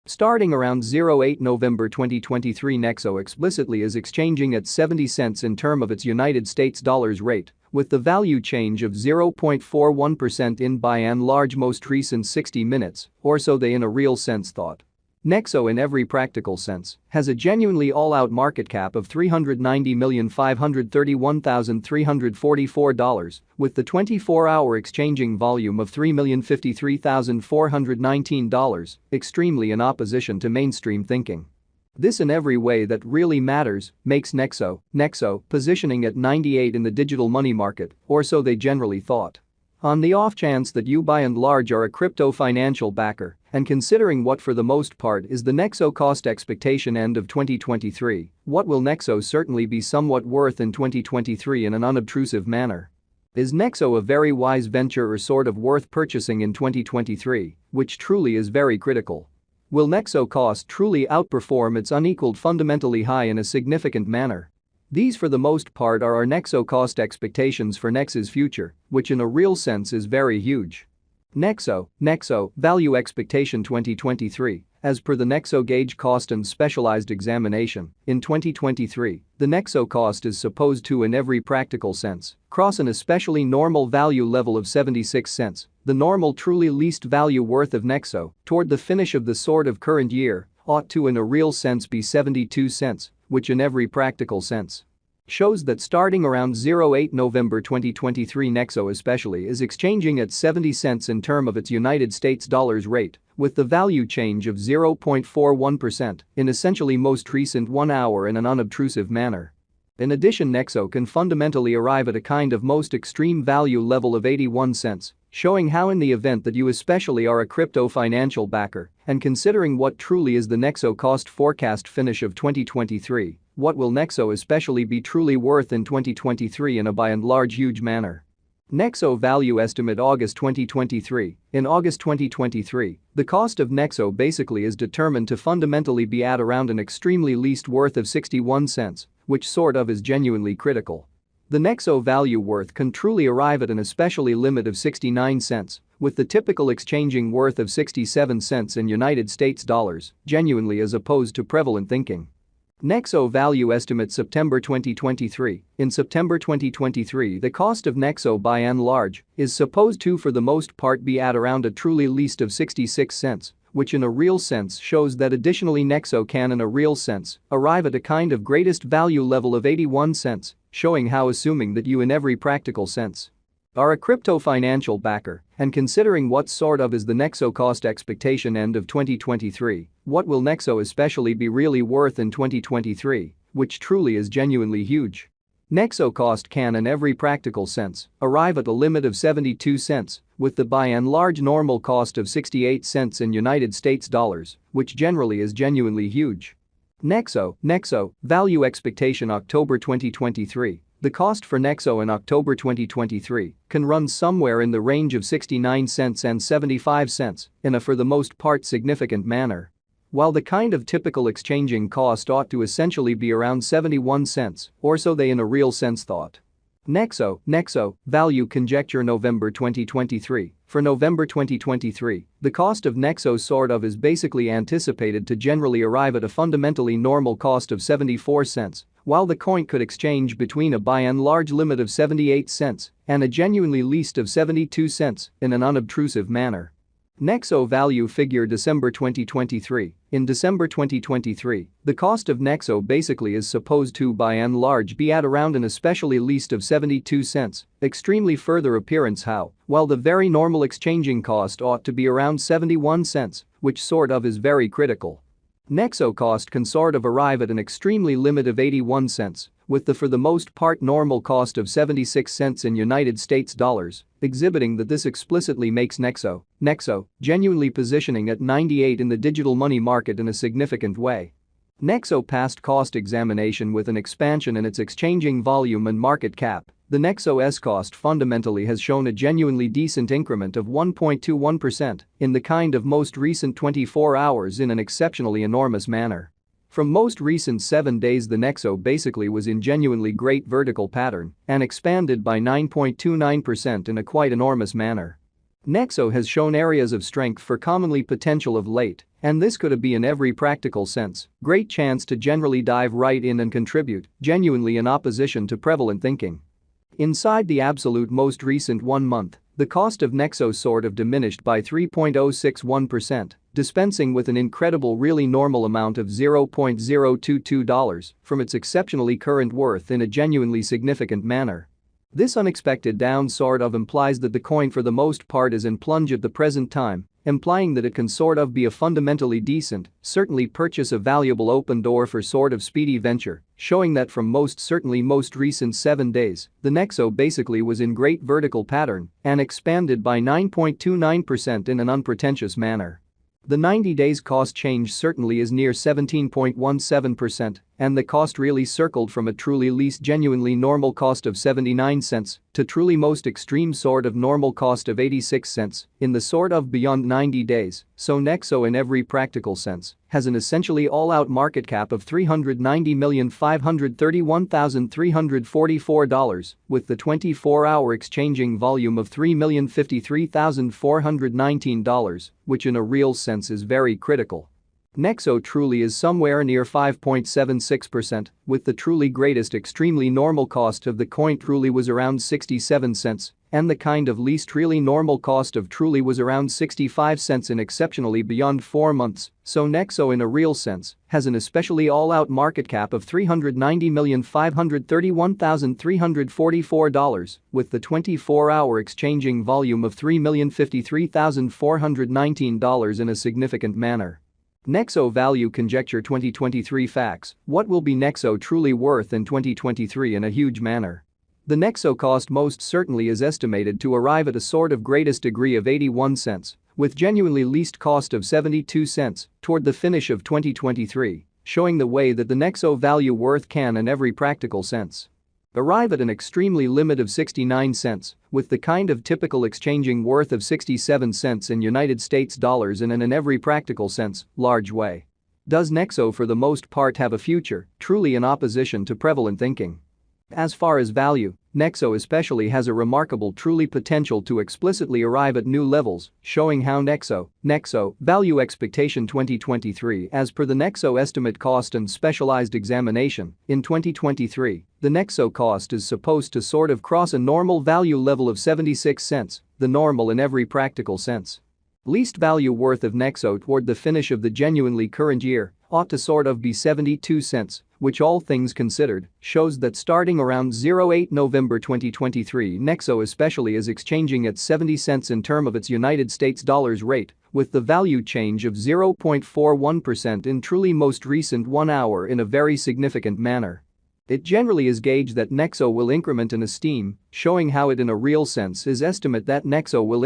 Starting around 08 November 2023, Nexo explicitly is exchanging at 70 cents in term of its United States dollars rate, with the value change of 0.41% in by and large most recent 60 minutes, or so they in a real sense thought. Nexo in every practical sense has a genuinely all-out market cap of $390,531,344, with the 24-hour exchanging volume of $3,053,419, extremely in opposition to mainstream thinking. This in every way that really matters makes Nexo positioning at 98 in the digital money market, or so they generally thought. On the off chance that you by and large are a crypto financial backer, and considering what for the most part is the Nexo cost expectation end of 2023, what will Nexo certainly be somewhat worth in 2023 in an unobtrusive manner? Is Nexo a very wise venture or sort of worth purchasing in 2023, which truly is very critical? Will Nexo cost truly outperform its unequaled fundamentally high in a significant manner? These for the most part are our Nexo cost expectations for Nex's future, which in a real sense is very huge. Nexo value expectation 2023, as per the Nexo gauge cost and specialized examination, in 2023, the Nexo cost is supposed to in every practical sense cross an especially normal value level of 76 cents, the normal truly least value worth of Nexo, toward the finish of the sort of current year, ought to in a real sense be 72 cents, which in every practical sense shows that starting around 08 November 2023 Nexo especially is exchanging at 70 cents in term of its United States dollars rate, with the value change of 0.41% in essentially most recent 1 hour in an unobtrusive manner. In addition, Nexo can fundamentally arrive at a kind of most extreme value level of 81 cents, showing how in the event that you especially are a crypto financial backer, and considering what truly is the Nexo cost forecast finish of 2023, what will Nexo especially be truly worth in 2023 in a by and large huge manner? Nexo value estimate August 2023. In August 2023, the cost of Nexo basically is determined to fundamentally be at around an extremely least worth of 61 cents, which sort of is genuinely critical. The Nexo value worth can truly arrive at an especially limit of 69 cents, with the typical exchanging worth of 67 cents in United States dollars, genuinely as opposed to prevalent thinking. Nexo value estimate September 2023. In September 2023, the cost of Nexo by and large is supposed to for the most part be at around a truly least of 66 cents, which in a real sense shows that additionally Nexo can in a real sense arrive at a kind of greatest value level of 81 cents, showing how assuming that you in every practical sense are a crypto financial backer, and considering what sort of is the Nexo cost expectation end of 2023, what will Nexo especially be really worth in 2023, which truly is genuinely huge. Nexo cost can in every practical sense arrive at a limit of 72 cents, with the by and large normal cost of 68 cents in United States dollars, which generally is genuinely huge. Nexo value expectation October 2023. The cost for Nexo in October 2023 can run somewhere in the range of 69 cents and 75 cents in a for the most part significant manner. While the kind of typical exchanging cost ought to essentially be around 71 cents, or so they in a real sense thought. Nexo value conjecture November 2023. For November 2023, the cost of Nexo sort of is basically anticipated to generally arrive at a fundamentally normal cost of 74 cents, while the coin could exchange between a by and large limit of 78 cents and a genuinely least of 72 cents in an unobtrusive manner. Nexo value figure December 2023. In December 2023, the cost of Nexo basically is supposed to by and large be at around an especially least of 72 cents, extremely further appearance how, while the very normal exchanging cost ought to be around 71 cents, which sort of is very critical. Nexo cost can sort of arrive at an extremely limit of 81 cents, with the for the most part normal cost of 76 cents in United States dollars, exhibiting that this explicitly makes Nexo genuinely positioning at 98 in the digital money market in a significant way. Nexo passed cost examination with an expansion in its exchanging volume and market cap. The Nexo's cost fundamentally has shown a genuinely decent increment of 1.21% in the kind of most recent 24 hours in an exceptionally enormous manner. From most recent 7 days, the Nexo basically was in genuinely great vertical pattern and expanded by 9.29% in a quite enormous manner. Nexo has shown areas of strength for commonly potential of late And this could be in every practical sense. Great chance to generally dive right in and contribute, genuinely in opposition to prevalent thinking. Inside the absolute most recent 1 month, the cost of Nexo sort of diminished by 3.061%, dispensing with an incredible really normal amount of $0.022 from its exceptionally current worth in a genuinely significant manner. This unexpected down sort of implies that the coin for the most part is in plunge at the present time, implying that it can sort of be a fundamentally decent, certainly purchase a valuable open door for sort of speedy venture, showing that from most recent 7 days, the Nexo basically was in great vertical pattern and expanded by 9.29% in an unpretentious manner. The 90 days cost change certainly is near 17.17%, and the cost really circled from a truly least genuinely normal cost of 79 cents to truly most extreme sort of normal cost of 86 cents in the sort of beyond 90 days, so Nexo in every practical sense has an essentially all-out market cap of $390,531,344 with the 24-hour exchanging volume of $3,053,419, which in a real sense is very critical. Nexo truly is somewhere near 5.76%, with the truly greatest extremely normal cost of the coin truly was around 67 cents, and the kind of least really normal cost of truly was around 65 cents in exceptionally beyond 4 months, so Nexo in a real sense has an especially all-out market cap of $390,531,344 with the 24-hour exchanging volume of $3,053,419 in a significant manner. Nexo Value Conjecture 2023 Facts: What will be Nexo truly worth in 2023 in a huge manner? The Nexo cost most certainly is estimated to arrive at a sort of greatest degree of 81 cents, with genuinely least cost of 72 cents toward the finish of 2023, showing the way that the Nexo value worth can in every practical sense arrive at an extremely limit of 69 cents, with the kind of typical exchanging worth of 67 cents in United States dollars in every practical sense, large way. Does Nexo for the most part have a future, truly in opposition to prevalent thinking? As far as value, Nexo especially has a remarkable truly potential to explicitly arrive at new levels, showing how Nexo Value Expectation 2023 as per the Nexo estimate cost and specialized examination, in 2023, the Nexo cost is supposed to sort of cross a normal value level of 76 cents, the normal in every practical sense. Least value worth of Nexo toward the finish of the genuinely current year ought to sort of be 72 cents, which all things considered shows that starting around 08 November 2023 Nexo especially is exchanging at 70 cents in term of its United States dollars rate, with the value change of 0.41% in truly most recent 1 hour in a very significant manner. It generally is gauged that Nexo will increment in esteem, showing how it in a real sense is estimate that Nexo will